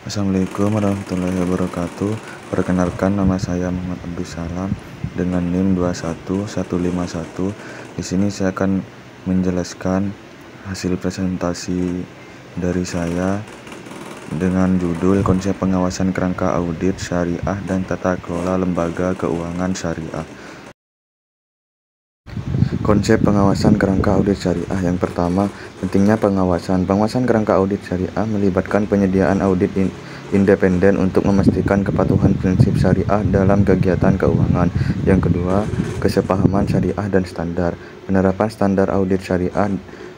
Assalamualaikum warahmatullahi wabarakatuh. Perkenalkan, nama saya Muhammad Abdus Salam dengan NIM 21151. Di sini saya akan menjelaskan hasil presentasi dari saya dengan judul Konsep Pengawasan Kerangka Audit Syariah dan Tata Kelola Lembaga Keuangan Syariah. Konsep pengawasan kerangka audit syariah. Yang pertama, pentingnya pengawasan. Pengawasan kerangka audit syariah melibatkan penyediaan audit independen untuk memastikan kepatuhan prinsip syariah dalam kegiatan keuangan. Yang kedua, kesepahaman syariah dan standar. Penerapan standar audit syariah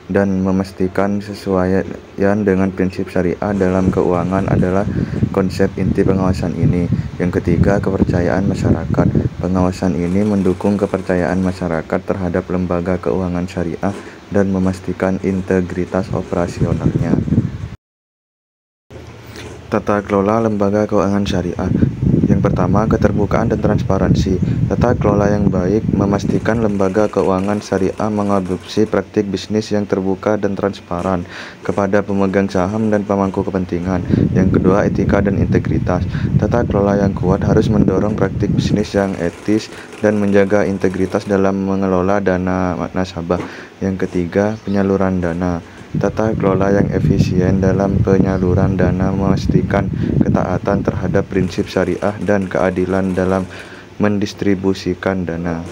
dan memastikan sesuaian dengan prinsip syariah dalam keuangan adalah konsep inti pengawasan ini. Yang ketiga, kepercayaan masyarakat. Pengawasan ini mendukung kepercayaan masyarakat terhadap lembaga keuangan syariah dan memastikan integritas operasionalnya. Tata kelola lembaga keuangan syariah. Yang pertama, keterbukaan dan transparansi. Tata kelola yang baik memastikan lembaga keuangan syariah mengadopsi praktik bisnis yang terbuka dan transparan kepada pemegang saham dan pemangku kepentingan. Yang kedua, etika dan integritas. Tata kelola yang kuat harus mendorong praktik bisnis yang etis dan menjaga integritas dalam mengelola dana nasabah. Yang ketiga, penyaluran dana. Tata kelola yang efisien dalam penyaluran dana memastikan ketaatan terhadap prinsip syariah dan keadilan dalam mendistribusikan dana.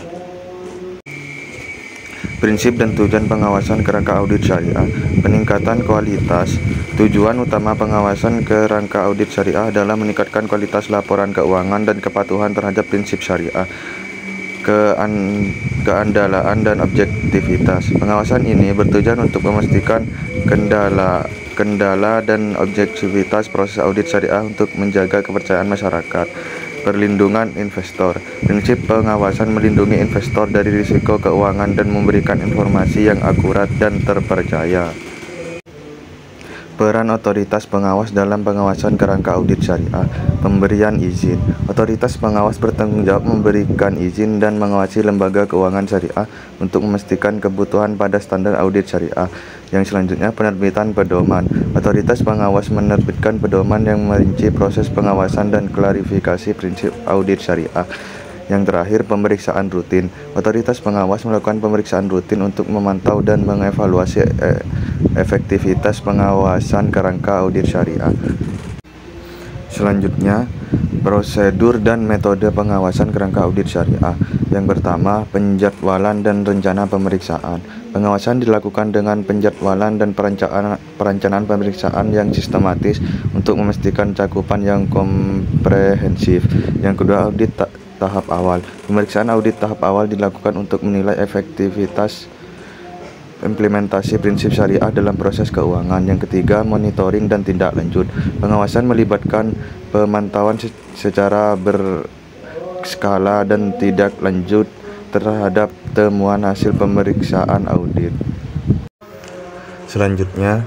Prinsip dan tujuan pengawasan kerangka audit syariah. Peningkatan kualitas. Tujuan utama pengawasan kerangka audit syariah adalah meningkatkan kualitas laporan keuangan dan kepatuhan terhadap prinsip syariah, keandalan dan objektivitas. Pengawasan ini bertujuan untuk memastikan kendala dan objektivitas proses audit syariah untuk menjaga kepercayaan masyarakat. Perlindungan investor. Prinsip pengawasan melindungi investor dari risiko keuangan dan memberikan informasi yang akurat dan terpercaya. Peran otoritas pengawas dalam pengawasan kerangka audit syariah. Pemberian izin. Otoritas pengawas bertanggung jawab memberikan izin dan mengawasi lembaga keuangan syariah untuk memastikan kebutuhan pada standar audit syariah. Yang selanjutnya, penerbitan pedoman. Otoritas pengawas menerbitkan pedoman yang merinci proses pengawasan dan klarifikasi prinsip audit syariah. Yang terakhir, pemeriksaan rutin. Otoritas pengawas melakukan pemeriksaan rutin untuk memantau dan mengevaluasi efektivitas pengawasan kerangka audit syariah. Selanjutnya, prosedur dan metode pengawasan kerangka audit syariah. Yang pertama, penjadwalan dan rencana pemeriksaan. Pengawasan dilakukan dengan penjadwalan dan perencanaan pemeriksaan yang sistematis untuk memastikan cakupan yang komprehensif. Yang kedua, audit tahap awal. Pemeriksaan audit tahap awal dilakukan untuk menilai efektivitas implementasi prinsip syariah dalam proses keuangan. Yang ketiga, monitoring dan tindak lanjut. Pengawasan melibatkan pemantauan secara berskala dan tindak lanjut terhadap temuan hasil pemeriksaan audit. Selanjutnya,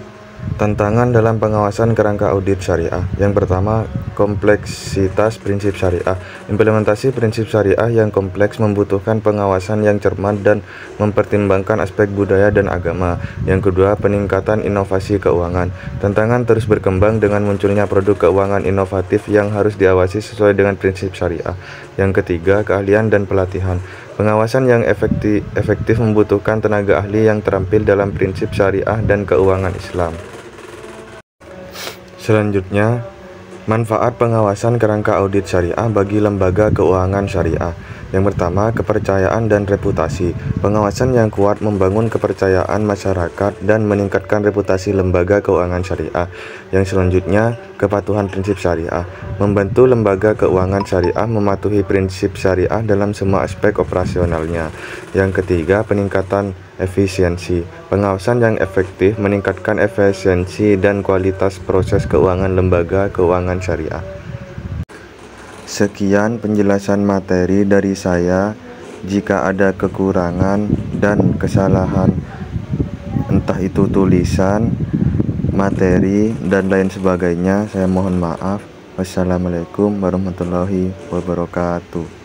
tantangan dalam pengawasan kerangka audit syariah. Yang pertama, kompleksitas prinsip syariah. Implementasi prinsip syariah yang kompleks membutuhkan pengawasan yang cermat dan mempertimbangkan aspek budaya dan agama. Yang kedua, peningkatan inovasi keuangan. Tantangan terus berkembang dengan munculnya produk keuangan inovatif yang harus diawasi sesuai dengan prinsip syariah. Yang ketiga, keahlian dan pelatihan. Pengawasan yang efektif membutuhkan tenaga ahli yang terampil dalam prinsip syariah dan keuangan Islam. Selanjutnya, manfaat pengawasan kerangka audit syariah bagi lembaga keuangan syariah. Yang pertama, kepercayaan dan reputasi. Pengawasan yang kuat membangun kepercayaan masyarakat dan meningkatkan reputasi lembaga keuangan syariah. Yang selanjutnya, kepatuhan prinsip syariah. Membantu lembaga keuangan syariah mematuhi prinsip syariah dalam semua aspek operasionalnya. Yang ketiga, peningkatan efisiensi. Pengawasan yang efektif meningkatkan efisiensi dan kualitas proses keuangan lembaga keuangan syariah. Sekian penjelasan materi dari saya. Jika ada kekurangan dan kesalahan, entah itu tulisan, materi, dan lain sebagainya, saya mohon maaf. Wassalamualaikum warahmatullahi wabarakatuh.